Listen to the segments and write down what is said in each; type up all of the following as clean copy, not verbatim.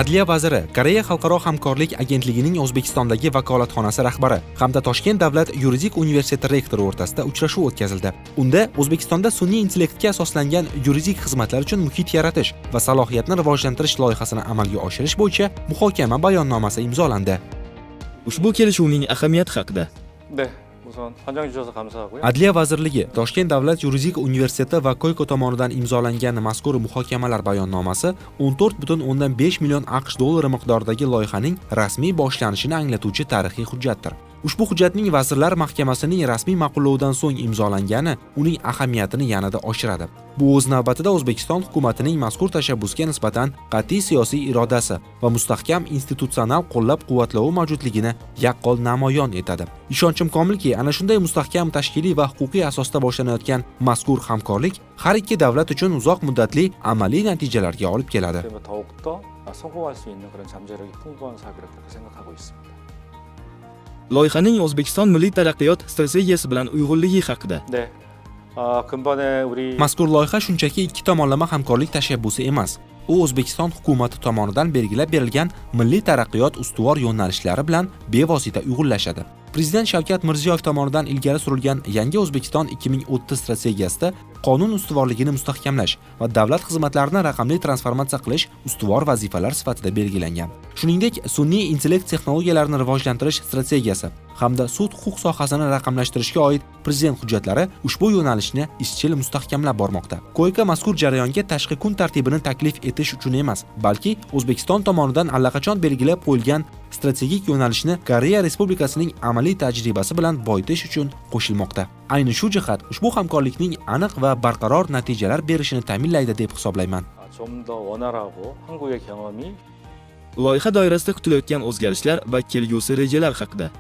Adliya vaziri, Koreya xalqaro hamkorlik agentligining O'zbekistondagi vakolatxonasi rahbari hamda Toshkent davlat yuridik universiteti rektori o'rtasida uchrashuv o'tkazildi. Unda O'zbekistonda sun'iy intellektga asoslangan yuridik xizmatlar uchun muhit yaratish va salohiyatni rivojlantirish loyihasini amalga oshirish bo'yicha muhokama bayonnomasi imzolandi. Ushbu kelishuvning ahamiyati haqida. 우선 선정해 주셔서 감사하고요. Adliya vazirligi Toshkent davlat yuridik universiteti va Koyko tomonidan imzolangan mazkur muhokamalar bayonnomasi 14,5 million AQSh dollari miqdoridagi loyihaning rasmiy boshlanishini anglatuvchi tarixiy hujjatdir. Ushbu hujjatning Vazirlar Mahkamasining rasmiy ma'qullovidan so'ng imzolangani uning ahamiyatini yanada oshiradi. Bu o'z navbatida O'zbekiston hukumatining mazkur tashabbusga nisbatan qat'iy siyosiy irodasi va mustahkam institutsional qo'llab-quvvatlovi mavjudligini yaqqol namoyon etadi. Ishonchim komilki, ana shunday mustahkam tashkiliy va huquqiy asosda boshlanayotgan mazkur hamkorlik har ikki davlat uchun uzoq muddatli amaliy natijalarga olib keladi. 더욱더 성공할 수 있는 그런 잠재력이 풍부한 사업이라고 그렇게 생각하고 있습니다. Loyihaning O'zbekiston milliy taraqqiyot strategiyasi bilan uyg'unligi haqida. 근본에 우리 Mazkur loyiha shunchaki ikki tomonlama hamkorlik tashabbusi emas. U O'zbekiston hukumati tomonidan belgilab berilgan milliy taraqqiyot ustuvor yo'nalishlari bilan bevosita uyg'unlashadi. Prezident Shavkat Mirziyoyev tomonidan ilgari surilgan Yangi O'zbekiston 2030 strategiyasida qonun ustuvorligini mustahkamlash va davlat xizmatlarini raqamli transformatsiya qilish ustuvor vazifalar sifatida belgilangan. Shuningdek, sun'iy intellekt texnologiyalarini rivojlantirish strategiyasi hamda sud-huquq sohasini raqamlashtirishga oid prezident hujjatlari ushbu yo'nalishni izchil mustahkamlab bormoqda. Koyka mazkur jarayonga tashqi kun tartibini taklif etish uchun emas, balki O'zbekiston tomonidan allaqachon belgilab qo'yilgan strategik yo'nalishni Koreya Respublikasining amaliy tajribasi bilan boyitish uchun qo'shilmoqda. Ayni shu jihat ushbu hamkorlikning aniq va barqaror natijalar berishini ta'minlaydi deb hisoblayman. 좀 더 원활하고 한국의 경험이 Loyiha doirasida kutilayotgan o'zgarishlar va kelgusi rejalar haqida.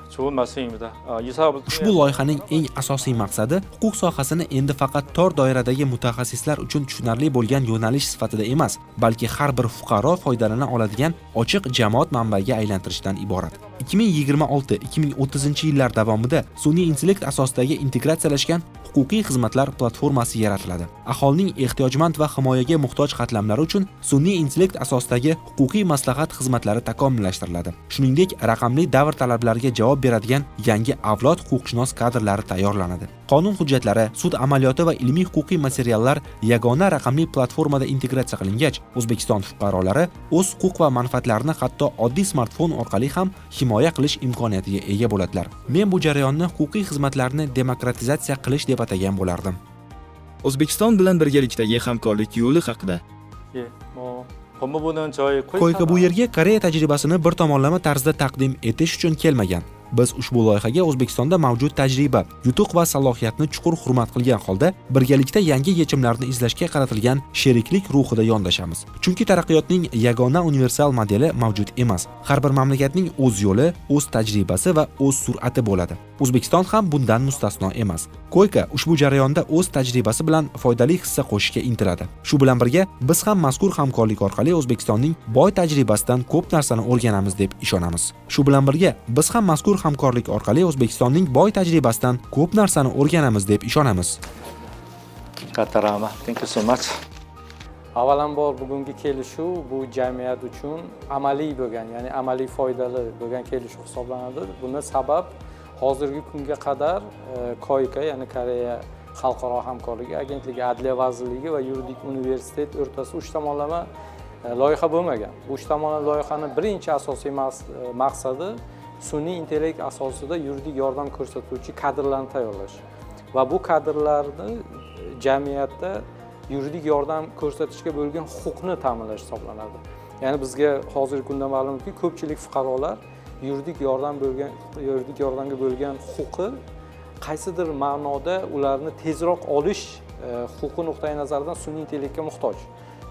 좋은 말씀입니다. 이 사업을 Ushbu loyihaning eng asosiy maqsadi huquq sohasini endi faqat tor doiradagi mutaxassislar uchun tushunarli bo'lgan yo'nalish sifatida emas, balki har bir fuqaro foydalana oladigan ochiq jamoat manbaiga aylantirishdan iborat. 2026-2030 yillar davomida sun'iy intellekt asosidagi integratsiyalashgan huquqiy xizmatlar platformasi yaratiladi. Aholining ehtiyojmand va himoyaga muhtoj qatlamlari uchun sun'iy intellekt asosidagi huquqiy maslahat xizmatlari takomillashtiriladi. Shuningdek, raqamli davr talablariga javob beradigan yangi avlod huquqshunos kadrlari tayyorlanadi. Qonun hujjatlari, sud amaliyoti va ilmiy huquqiy materiallar yagona raqamli platformada integratsiya qilingach, O'zbekiston fuqarolari o'z huquq va manfaatlarini hatto oddiy smartfon orqali ham himoya qilish imkoniyatiga ega bo'ladilar. Men bu jarayonni huquqiy xizmatlarni demokratizatsiya qilish deb atagan bo'lardim. O'zbekiston bilan birgalikdagi hamkorlik yo'li haqida. 법무부는 저희 Koyka bu yerga Koreya tajribasini bir tomonlama tarzda taqdim etish uchun kelmagan. Biz ushbu loyihaga O'zbekistonda mavjud tajriba, yutuq va salohiyatni chuqur hurmat qilgan holda birgalikda yangi yechimlarni izlashga qaratilgan sheriklik ruhida yondashamiz. Chunki taraqqiyotning yagona universal modeli mavjud emas. Har bir mamlakatning o'z yo'li, o'z tajribasi va o'z sur'ati bo'ladi. O'zbekiston ham bundan mustasno emas. Koyka ushbu jarayonda o'z tajribasi bilan foydali hissa qo'shishga intiladi. Shu bilan birga biz ham mazkur hamkorlik orqali O'zbekistonning boy tajribasidan ko'p narsani o'rganamiz deb ishonamiz. Shu bilan birga biz ham mazkur hamkorlik orqali O'zbekistonning boy tajribasidan ko'p narsani o'rganamiz deb ishonamiz. Katarama. Thank you so much. Avvalambor bugungi kelishuv bu jamiyat uchun amaliy bo'lgan, ya'ni amaliy foydali bo'lgan kelishuv hisoblanadi. Buni sabab hozirgi kunga qadar Koyka, ya'ni Koreya xalqaro hamkorlik agentligi, Adliya vazirligi va yuridik universitet o'rtasida uch tomonlama loyiha bo'lmagan. Bu uch tomonlama loyihaning birinchi asosiy maqsadi sun'iy intellekt asosida yuridik yordam ko'rsatuvchi kadrlarni tayyorlash va bu kadrlarni jamiyatda yuridik yordam ko'rsatishga bo'lgan huquqni ta'minlash hisoblanadi. Ya'ni bizga hozirgi kunda ma'lumki, ko'pchilik fuqarolar yuridik yordamga bo'lgan huquqi qaysidir ma'noda ularni tezroq olish huquqi nuqtai nazaridan sun'iy intellektga muhtoj.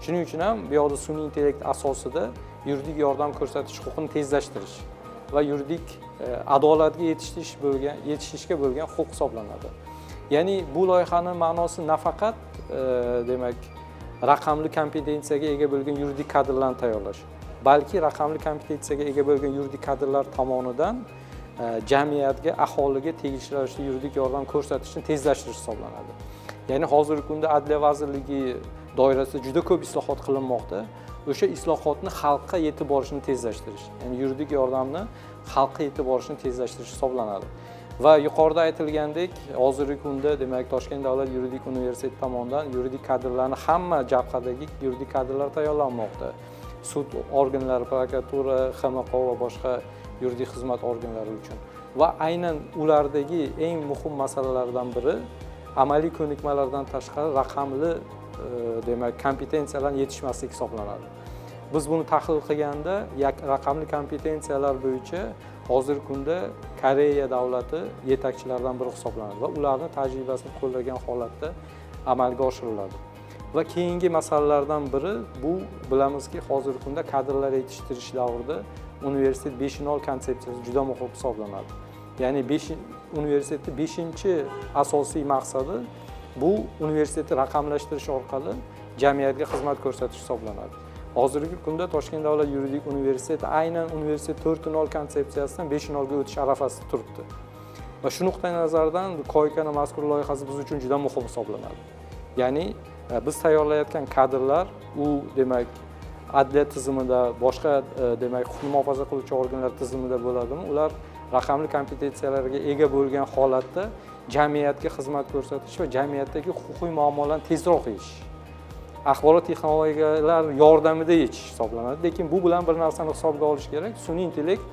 Shuning uchun ham bu yoqda sun'iy intellekt asosida yuridik yordam ko'rsatish huquqini tezlashtirish va yuridik adolatga yetishishga bo'lgan huquq hisoblanadi. Ya'ni bu loyihaning ma'nosi nafaqat demak raqamli kompetensiyaga ega bo'lgan yuridik kadrlarni tayyorlash, balki raqamli kompetensiyaga ega bo'lgan yuridik kadrlar tomonidan jamiyatga, aholiga tegishli ravishda yuridik yordam ko'rsatishni tezlashtirish hisoblanadi. Ya'ni hozirgi kunda Adliya vazirligi doirasida juda ko'p islohot qilinmoqda. o'sha islohotni xalqqa yetib borishni tezlashtirish, ya'ni yuridik yordamni xalqqa yetib borishni tezlashtirish hisoblanadi. Va yuqorida aytilgandek, hozirgi kunda demak Toshkent davlat yuridik universiteti tomonidan yuridik kadrlarni hamma jabhadagi yuridik kadrlar tayyorlanmoqda. Sud organlari, prokuratura, XMQ va boshqa yuridik xizmat organlari uchun. Va aynan ulardagi eng muhim masalalardan biri amaliy ko'nikmalardan tashqari raqamli demak kompetensiyalarning yetishmasligi hisoblanadi. Biz buni tahlil qilganda raqamli kompetensiyalar bo'yicha hozirgi kunda Koreya davlati yetakchilaridan biri hisoblanadi va ularning tajribasini qo'llagan holatda amalga oshiriladi. Va keyingi masalalardan biri bu bilamizki, hozirgi kunda kadrlar yetishtirish davrida universitet 5.0 konsepsiyasi juda muhim hisoblanadi. Ya'ni universitetning 5-asosiy maqsadi bu universitetni raqamlashtirish orqali jamiyatga xizmat ko'rsatish hisoblanadi. Hozirgi kunda Toshkent davlat yuridik universiteti aynan universitet 4.0 konsepsiyasidan 5.0 ga o'tish arafasida turibdi. Va shu nuqtai nazardan Koykani mazkur loyihasi biz uchun juda muhim hisoblanadi. Ya'ni biz tayyorlayotgan kadrlar u demak adliya tizimida, boshqa demak huquqni muhofaza qiluvchi organlar tizimida bo'ladimi? Ular raqamli kompetensiyalarga ega bo'lgan holatda jamiyatga xizmat ko'rsatish va jamiyatdagi huquqiy muammolarni tezroq yechish, axborot texnologiyalar yordamida yechish hisoblanadi. Lekin bu bilan bir narsani hisobga olish kerak. Sun'iy intellekt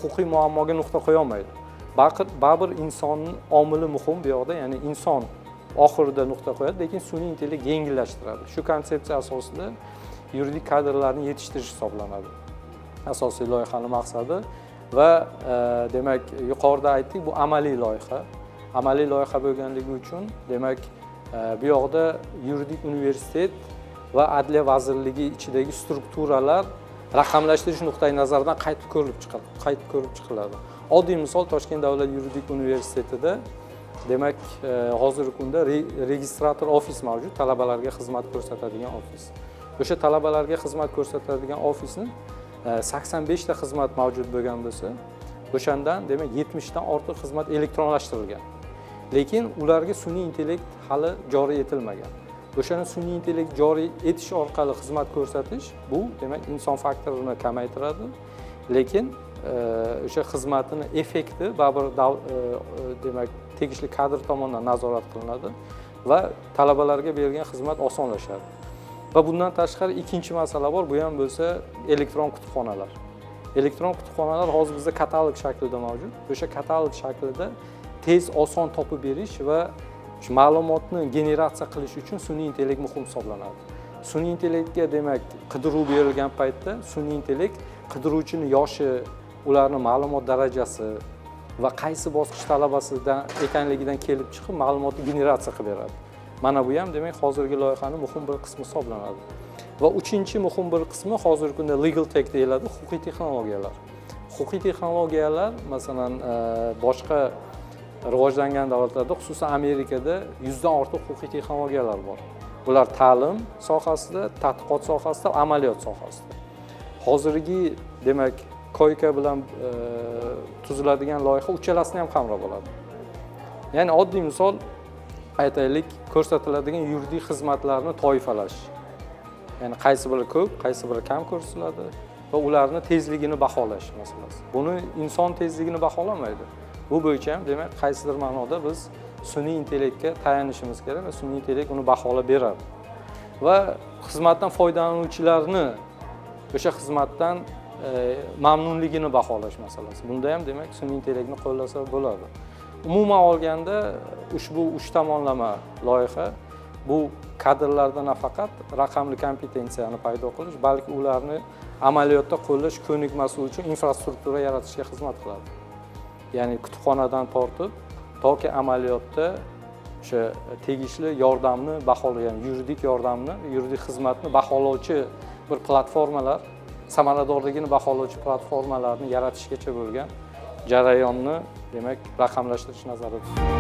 huquqiy muammoga nuqta qo'ya olmaydi. Baribir insonning omili muhim bu yoqda, ya'ni inson oxirida nuqta qo'yadi, lekin sun'iy intellekt yengillashtiradi. Shu konsepsiya asosida yuridik kadrlarni yetishtirish hisoblanadi. Asosiy loyihaning maqsadi va demak yuqorida aytdik, bu amaliy loyiha. Amaliy loyiha bo'lganligi uchun demak bu yoqda yuridik universitet va adliya vazirligi ichidagi strukturalar raqamlashtirish nuqtai nazaridan qaytib ko'rib chiqiladi. Oddiy misol Toshkent davlat yuridik universitetida demak hozirgi kunda registrator ofis mavjud, talabalarga xizmat ko'rsatadigan ofis. O'sha talabalarga xizmat ko'rsatadigan ofisning 85 ta xizmat mavjud bo'lgan bo'lsa, o'shandan demak 70 dan ortiq xizmat elektronlashtirilgan. Lekin ularga sun'iy intellekt hali joriy etilmagan. O'shani sun'iy intellekt joriy etish orqali xizmat ko'rsatish bu demak inson faktorini kamaytiradi. Lekin o'sha xizmatini effekti baribir demak tegishli kadr tomonidan nazorat qilinadi va talabalarga berilgan xizmat osonlashadi. Va bundan tashqari ikkinchi masala bor, bu ham bo'lsa elektron kutubxonalar. Elektron kutubxonalar hozir bizda katalog shaklida mavjud. O'sha katalog shaklida tez, oson topib berish va shu ma'lumotni generatsiya qilish uchun sun'iy intellekt muhim hisoblanadi. Sun'iy intellektga demak qidiruv berilgan paytda sun'iy intellekt qidiruvchini yoshi, ularning ma'lumot darajasi va qaysi bosqich talabasidan ekanligidan kelib chiqib ma'lumotni generatsiya qilib beradi. Mana bu ham demak hozirgi loyihaning muhim bir qismi hisoblanadi. Va uchinchi muhim bir qismi hozirgi kunda legal tech deyiladi, huquqiy texnologiyalar. Huquqiy texnologiyalar masalan boshqa rivojlangan davlatlarda, xususan Amerikada 100 dan ortiq huquqiy texnologiyalar bor. Bular ta'lim sohasida, tadqiqot sohasida, amaliyot sohasida. Hozirgi demak Koyka bilan tuziladigan loyiha uchalasini ham qamrab oladi. Ya'ni oddiy misol aytaylik, ko'rsatiladigan yuridik xizmatlarni toifalash. Ya'ni qaysi biri ko'p, qaysi biri kam ko'rsatiladi va ularni tezligini baholash masalasi. Buni inson tezligini baholamaydi. Bu bo'yicha ham demak qaysidir ma'noda biz sun'iy intellektga tayanishimiz kerak va sun'iy intellekt uni baholab beradi. Va xizmatdan foydalanuvchilarni o'sha xizmatdan mamnunligini baholash masalasi. Bunda ham demak sun'iy intellektni qo'llasa bo'ladi. Umuman olganda ushbu 3 tomonlama loyiha bu kadrlarda nafaqat raqamli kompetensiyani paydo qilish, balki ularni amaliyotda qo'llash ko'nikmasi uchun infrastruktura yaratishga xizmat qiladi. Ya'ni kutubxonadan tortib toki amaliyotda o'sha tegishli yordamni baholagan, yuridik yordamni, yuridik xizmatni baholovchi bir platformalar, samaradorligini baholovchi platformalarni yaratishgacha bo'lgan jarayonni demak raqamlashtirish nazarda tutiladi.